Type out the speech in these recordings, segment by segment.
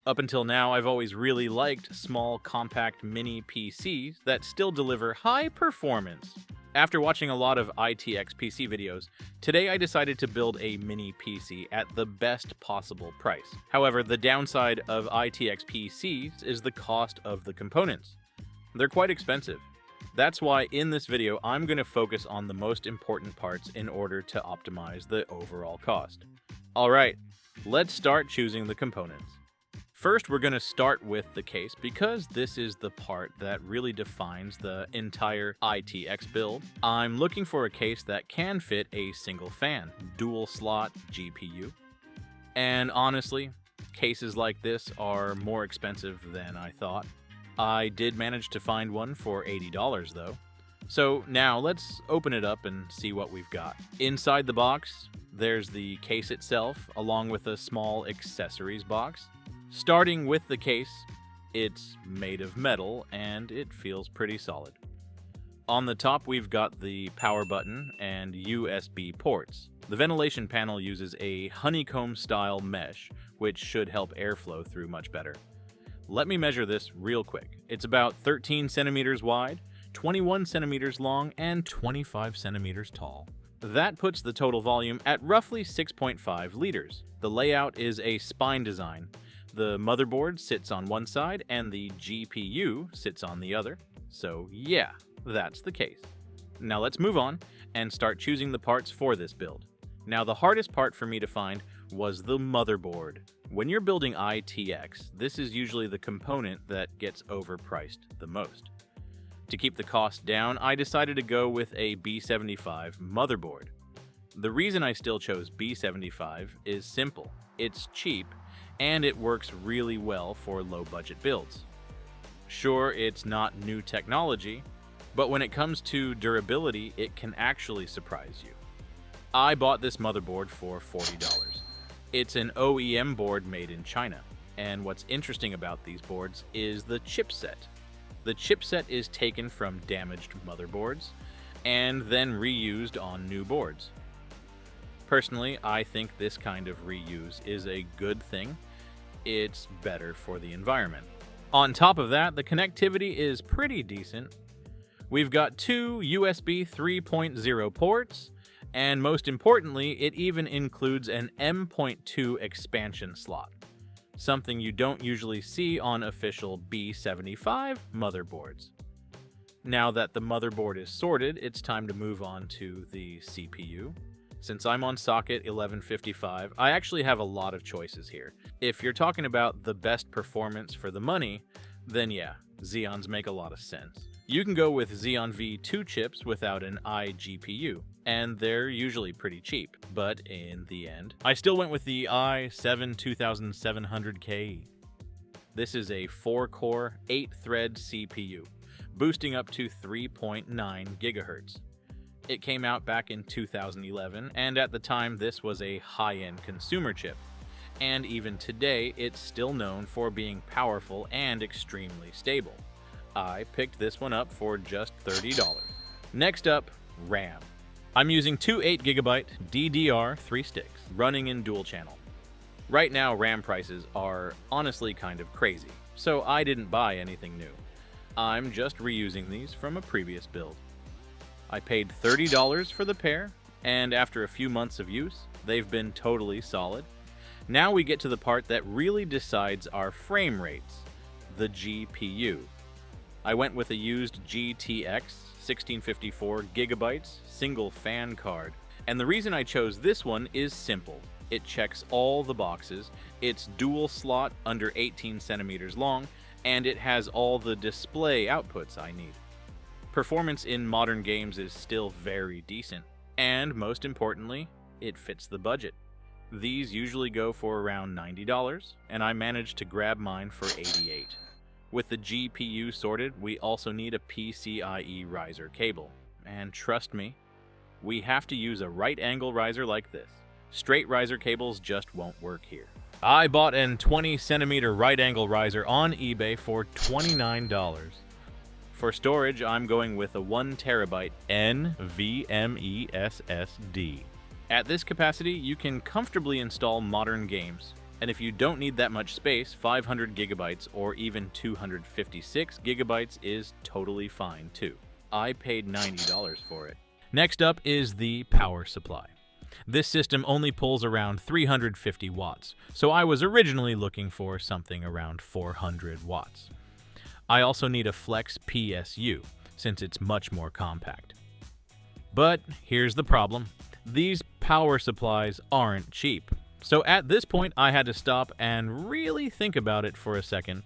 Up until now, I've always really liked small, compact mini PCs that still deliver high performance. After watching a lot of ITX PC videos, today I decided to build a mini PC at the best possible price. However, the downside of ITX PCs is the cost of the components. They're quite expensive. That's why in this video, I'm going to focus on the most important parts in order to optimize the overall cost. Alright, let's start choosing the components. First, we're going to start with the case because this is the part that really defines the entire ITX build. I'm looking for a case that can fit a single fan, dual slot GPU. And honestly, cases like this are more expensive than I thought. I did manage to find one for $80 though. So now let's open it up and see what we've got. Inside the box, there's the case itself along with a small accessories box. Starting with the case, it's made of metal and it feels pretty solid. On the top, we've got the power button and USB ports. The ventilation panel uses a honeycomb-style mesh, which should help airflow through much better. Let me measure this real quick. It's about 13 centimeters wide, 21 centimeters long, and 25 centimeters tall. That puts the total volume at roughly 6.5 liters. The layout is a spine design. The motherboard sits on one side and the GPU sits on the other. So yeah, that's the case. Now let's move on and start choosing the parts for this build. Now the hardest part for me to find was the motherboard. When you're building ITX, this is usually the component that gets overpriced the most. To keep the cost down, I decided to go with a B75 motherboard. The reason I still chose B75 is simple. It's cheap, and it works really well for low-budget builds. Sure, it's not new technology, but when it comes to durability, it can actually surprise you. I bought this motherboard for $40. It's an OEM board made in China, and what's interesting about these boards is the chipset. The chipset is taken from damaged motherboards and then reused on new boards. Personally, I think this kind of reuse is a good thing. It's better for the environment. On top of that, the connectivity is pretty decent. We've got two USB 3.0 ports, and most importantly, it even includes an M.2 expansion slot, something you don't usually see on official B75 motherboards. Now that the motherboard is sorted, it's time to move on to the CPU. Since I'm on socket 1155, I actually have a lot of choices here. If you're talking about the best performance for the money, then yeah, Xeons make a lot of sense. You can go with Xeon V2 chips without an iGPU, and they're usually pretty cheap, but in the end, I still went with the i7 2700K. This is a 4-core, 8-thread CPU, boosting up to 3.9 GHz. It came out back in 2011, and at the time this was a high-end consumer chip. And even today, it's still known for being powerful and extremely stable. I picked this one up for just $30. Next up, RAM. I'm using two 8GB DDR3 sticks, running in dual channel. Right now, RAM prices are honestly kind of crazy, so I didn't buy anything new. I'm just reusing these from a previous build. I paid $30 for the pair, and after a few months of use, they've been totally solid. Now we get to the part that really decides our frame rates, the GPU. I went with a used GTX 1654 GB single fan card, and the reason I chose this one is simple. It checks all the boxes, it's dual slot under 18 centimeters long, and it has all the display outputs I need. Performance in modern games is still very decent, and most importantly, it fits the budget. These usually go for around $90, and I managed to grab mine for $88. With the GPU sorted, we also need a PCIe riser cable, and trust me, we have to use a right angle riser like this. Straight riser cables just won't work here. I bought an 20 centimeter right angle riser on eBay for $29. For storage, I'm going with a 1TB NVMe SSD. At this capacity, you can comfortably install modern games, And if you don't need that much space, 500 gigabytes or even 256 gigabytes is totally fine too. I paid $90 for it. Next up is the power supply. This system only pulls around 350 watts, so I was originally looking for something around 400 watts. I also need a flex PSU, since it's much more compact. But here's the problem. These power supplies aren't cheap. So at this point, I had to stop and really think about it for a second.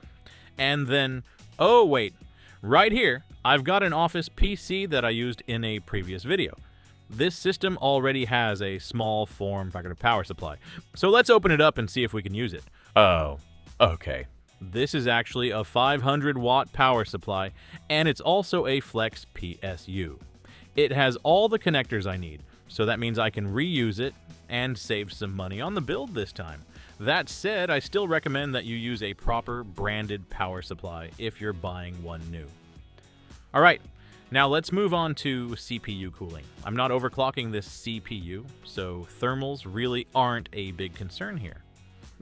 And then, oh wait, right here, I've got an office PC that I used in a previous video. This system already has a small form factor power supply. So let's open it up and see if we can use it. Oh, okay. This is actually a 500 watt power supply, and it's also a flex PSU. It has all the connectors I need, so that means I can reuse it and save some money on the build this time. That said, I still recommend that you use a proper branded power supply if you're buying one new. Alright, now let's move on to CPU cooling. I'm not overclocking this CPU, so thermals really aren't a big concern here.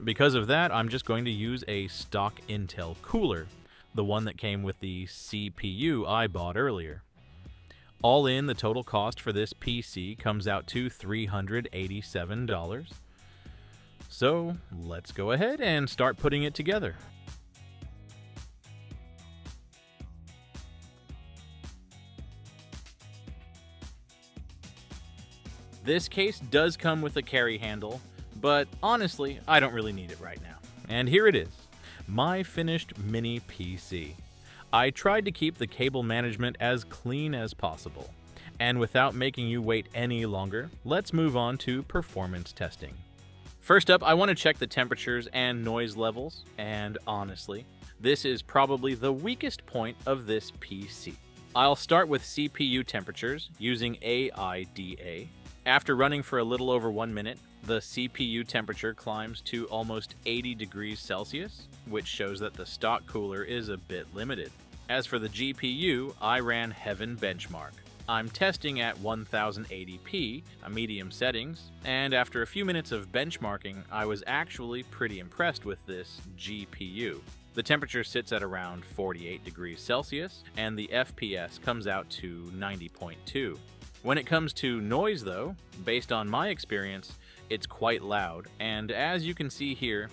Because of that, I'm just going to use a stock Intel cooler, the one that came with the CPU I bought earlier. All in, the total cost for this PC comes out to $387. So let's go ahead and start putting it together. This case does come with a carry handle, but honestly, I don't really need it right now. And here it is, my finished mini PC. I tried to keep the cable management as clean as possible. And without making you wait any longer, let's move on to performance testing. First up, I want to check the temperatures and noise levels, and honestly, this is probably the weakest point of this PC. I'll start with CPU temperatures using AIDA. After running for a little over 1 minute, the CPU temperature climbs to almost 80 degrees Celsius, which shows that the stock cooler is a bit limited. As for the GPU, I ran Heaven Benchmark. I'm testing at 1080p, a medium settings, and after a few minutes of benchmarking, I was actually pretty impressed with this GPU. The temperature sits at around 48 degrees Celsius, and the FPS comes out to 90.2. When it comes to noise though, based on my experience, it's quite loud, and as you can see here,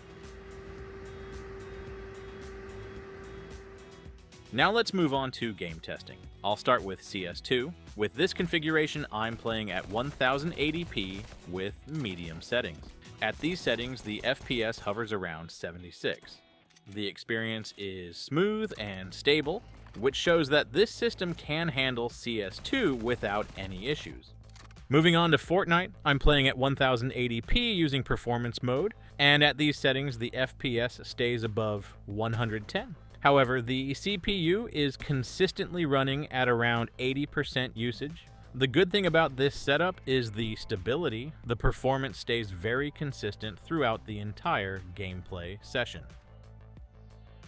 now let's move on to game testing. I'll start with CS2. With this configuration, I'm playing at 1080p with medium settings. At these settings, the FPS hovers around 76. The experience is smooth and stable, which shows that this system can handle CS2 without any issues. Moving on to Fortnite, I'm playing at 1080p using performance mode, and at these settings, the FPS stays above 110. However, the CPU is consistently running at around 80% usage. The good thing about this setup is the stability. The performance stays very consistent throughout the entire gameplay session.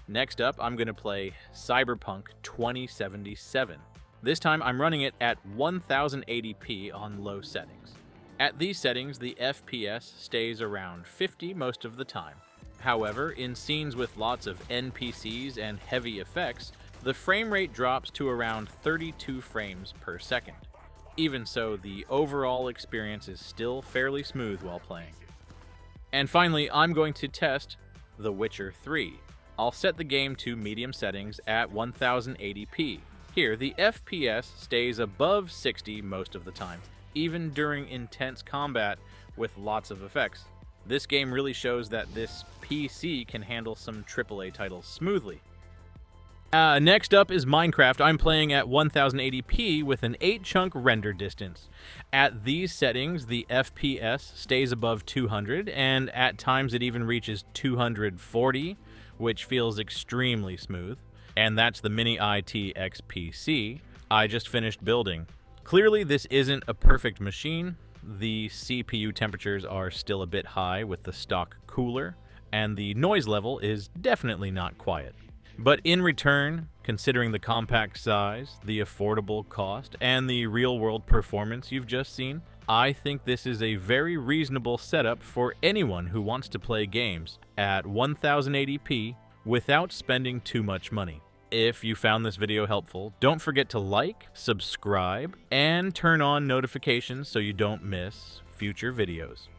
Next up, I'm going to play Cyberpunk 2077. This time I'm running it at 1080p on low settings. At these settings, the FPS stays around 50 most of the time. However, in scenes with lots of NPCs and heavy effects, the frame rate drops to around 32 frames per second. Even so, the overall experience is still fairly smooth while playing. And finally, I'm going to test The Witcher 3. I'll set the game to medium settings at 1080p. Here, the FPS stays above 60 most of the time, even during intense combat with lots of effects. This game really shows that this PC can handle some AAA titles smoothly. Next up is Minecraft. I'm playing at 1080p with an 8-chunk render distance. At these settings, the FPS stays above 200, and at times it even reaches 240, which feels extremely smooth. And that's the Mini ITX PC I just finished building. Clearly, this isn't a perfect machine. The CPU temperatures are still a bit high with the stock cooler, and the noise level is definitely not quiet. But in return, considering the compact size, the affordable cost, and the real-world performance you've just seen, I think this is a very reasonable setup for anyone who wants to play games at 1080p without spending too much money. If you found this video helpful, don't forget to like, subscribe, and turn on notifications so you don't miss future videos.